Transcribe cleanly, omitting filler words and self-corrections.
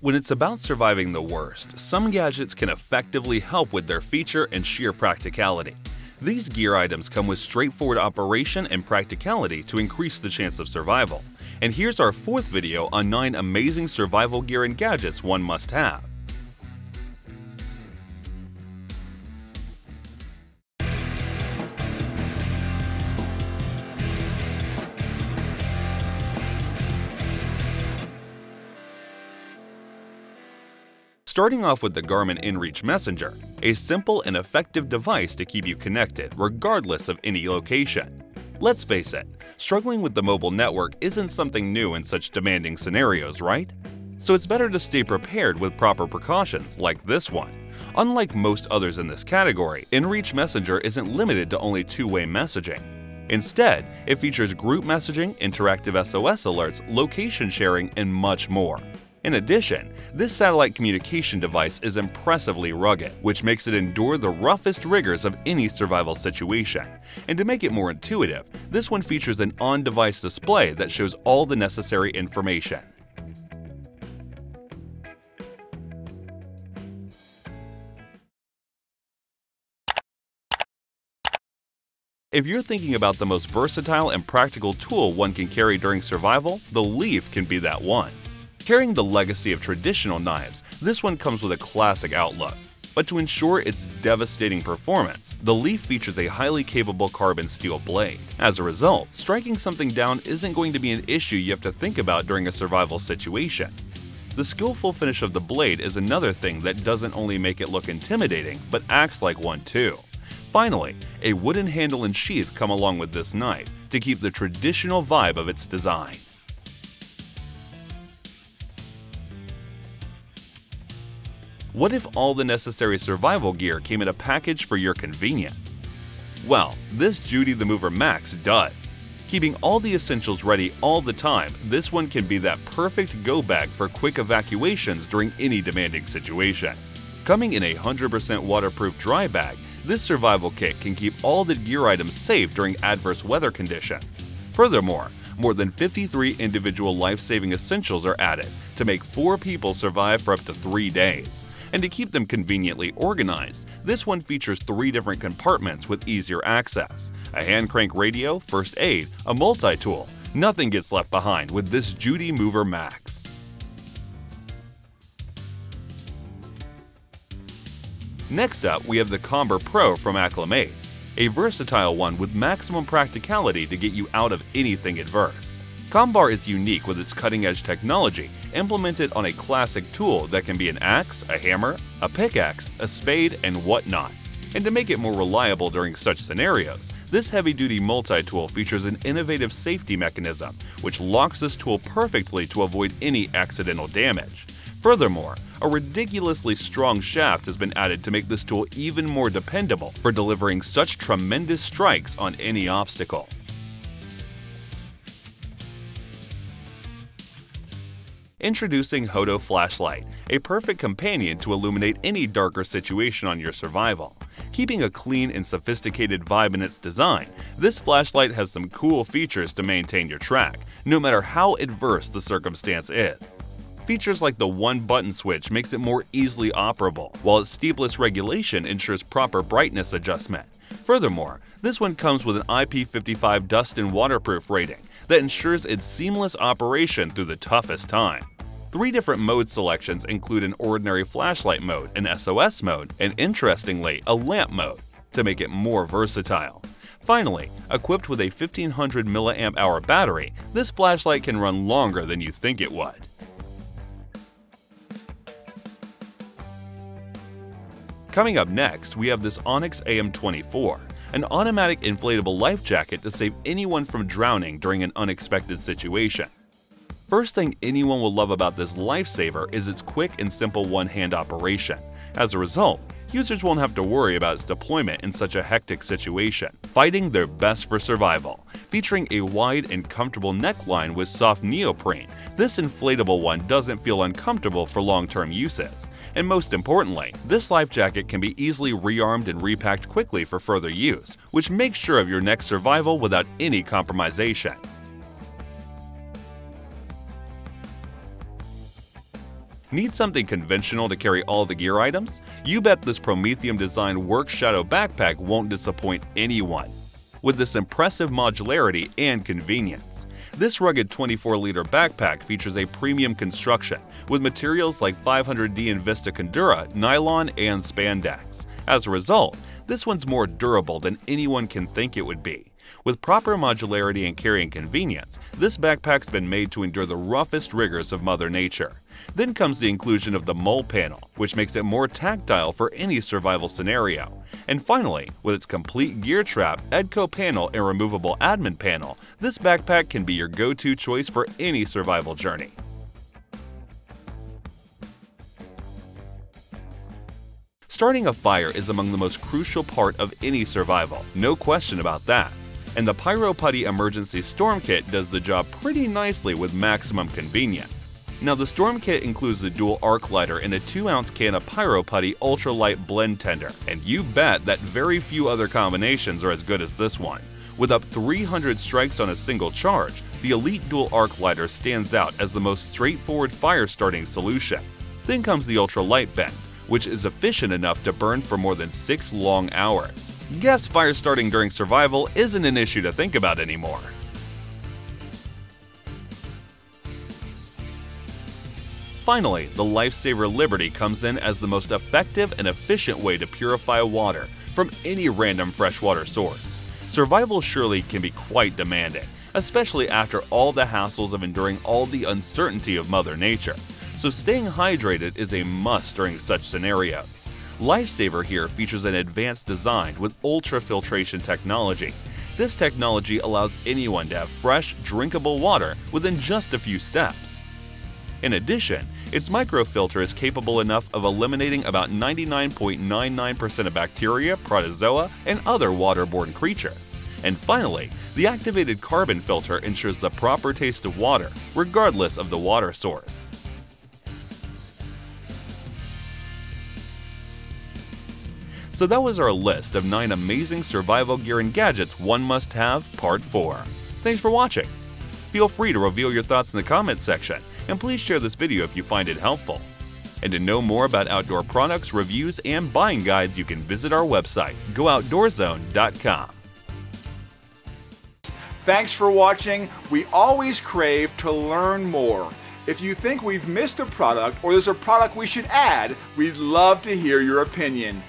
When it's about surviving the worst, some gadgets can effectively help with their feature and sheer practicality. These gear items come with straightforward operation and practicality to increase the chance of survival. And here's our fourth video on 9 amazing survival gear and gadgets one must have. Starting off with the Garmin inReach Messenger, a simple and effective device to keep you connected regardless of any location. Let's face it, struggling with the mobile network isn't something new in such demanding scenarios, right? So it's better to stay prepared with proper precautions like this one. Unlike most others in this category, inReach Messenger isn't limited to only two-way messaging. Instead, it features group messaging, interactive SOS alerts, location sharing, and much more. In addition, this satellite communication device is impressively rugged, which makes it endure the roughest rigors of any survival situation. And to make it more intuitive, this one features an on-device display that shows all the necessary information. If you're thinking about the most versatile and practical tool one can carry during survival, the Leaf can be that one. Carrying the legacy of traditional knives, this one comes with a classic outlook. But to ensure its devastating performance, the Leaf features a highly capable carbon steel blade. As a result, striking something down isn't going to be an issue you have to think about during a survival situation. The skillful finish of the blade is another thing that doesn't only make it look intimidating, but acts like one too. Finally, a wooden handle and sheath come along with this knife to keep the traditional vibe of its design. What if all the necessary survival gear came in a package for your convenience? Well, this Judy The Mover Max does. Keeping all the essentials ready all the time, this one can be that perfect go bag for quick evacuations during any demanding situation. Coming in a 100% waterproof dry bag, this survival kit can keep all the gear items safe during adverse weather conditions. Furthermore, more than 53 individual life-saving essentials are added to make 4 people survive for up to 3 days. And to keep them conveniently organized, this one features 3 different compartments with easier access: a hand crank radio, first aid, a multi-tool. Nothing gets left behind with this Judy Mover Max. Next up, we have the Combar Pro from Aclim8, a versatile one with maximum practicality to get you out of anything adverse. Combar is unique with its cutting-edge technology implemented on a classic tool that can be an axe, a hammer, a pickaxe, a spade, and whatnot. And to make it more reliable during such scenarios, this heavy-duty multi-tool features an innovative safety mechanism which locks this tool perfectly to avoid any accidental damage. Furthermore, a ridiculously strong shaft has been added to make this tool even more dependable for delivering such tremendous strikes on any obstacle. Introducing Hoto Flashlight, a perfect companion to illuminate any darker situation on your survival. Keeping a clean and sophisticated vibe in its design, this flashlight has some cool features to maintain your track, no matter how adverse the circumstance is. Features like the one-button switch makes it more easily operable, while its steepless regulation ensures proper brightness adjustment. Furthermore, this one comes with an IP55 dust and waterproof rating that ensures its seamless operation through the toughest time. 3 different mode selections include an ordinary flashlight mode, an SOS mode, and interestingly, a lamp mode, to make it more versatile. Finally, equipped with a 1500 mAh battery, this flashlight can run longer than you think it would. Coming up next, we have this Onyx AM24, an automatic inflatable life jacket to save anyone from drowning during an unexpected situation. First thing anyone will love about this lifesaver is its quick and simple one-hand operation. As a result, users won't have to worry about its deployment in such a hectic situation, fighting their best for survival. Featuring a wide and comfortable neckline with soft neoprene, this inflatable one doesn't feel uncomfortable for long-term uses. And most importantly, this life jacket can be easily rearmed and repacked quickly for further use, which makes sure of your next survival without any compromisation. Need something conventional to carry all the gear items? You bet this Prometheus-designed Werx S.H.A.D.O backpack won't disappoint anyone. With this impressive modularity and convenience, this rugged 24-liter backpack features a premium construction with materials like 500D Invista Condura, nylon, and spandex. As a result, this one's more durable than anyone can think it would be. With proper modularity and carrying convenience, this backpack's been made to endure the roughest rigors of Mother Nature. Then comes the inclusion of the mole panel, which makes it more tactile for any survival scenario. And finally, with its complete gear trap, S.H.A.D.O panel, and removable admin panel, this backpack can be your go-to choice for any survival journey. Starting a fire is among the most crucial part of any survival, no question about that. And the Pyro Putty Emergency Storm Kit does the job pretty nicely with maximum convenience. Now, the Storm Kit includes the dual arc lighter and a 2-ounce can of Pyro Putty ultralight blend tender, and you bet that very few other combinations are as good as this one. With up 300 strikes on a single charge, the Elite Dual Arc Lighter stands out as the most straightforward fire-starting solution. Then comes the Ultralight Bend, which is efficient enough to burn for more than 6 long hours. Guess fire starting during survival isn't an issue to think about anymore. Finally, the LifeSaver Liberty comes in as the most effective and efficient way to purify water from any random freshwater source. Survival surely can be quite demanding, especially after all the hassles of enduring all the uncertainty of Mother Nature, so staying hydrated is a must during such scenarios. LifeSaver here features an advanced design with ultrafiltration technology. This technology allows anyone to have fresh, drinkable water within just a few steps. In addition, its microfilter is capable enough of eliminating about 99.99% of bacteria, protozoa, and other waterborne creatures. And finally, the activated carbon filter ensures the proper taste of water, regardless of the water source. So that was our list of 9 amazing survival gear and gadgets one must have, Part 4. Thanks for watching. Feel free to reveal your thoughts in the comments section, and please share this video if you find it helpful. And to know more about outdoor products, reviews, and buying guides, you can visit our website, gooutdoorzone.com. Thanks for watching. We always crave to learn more. If you think we've missed a product or there's a product we should add, we'd love to hear your opinion.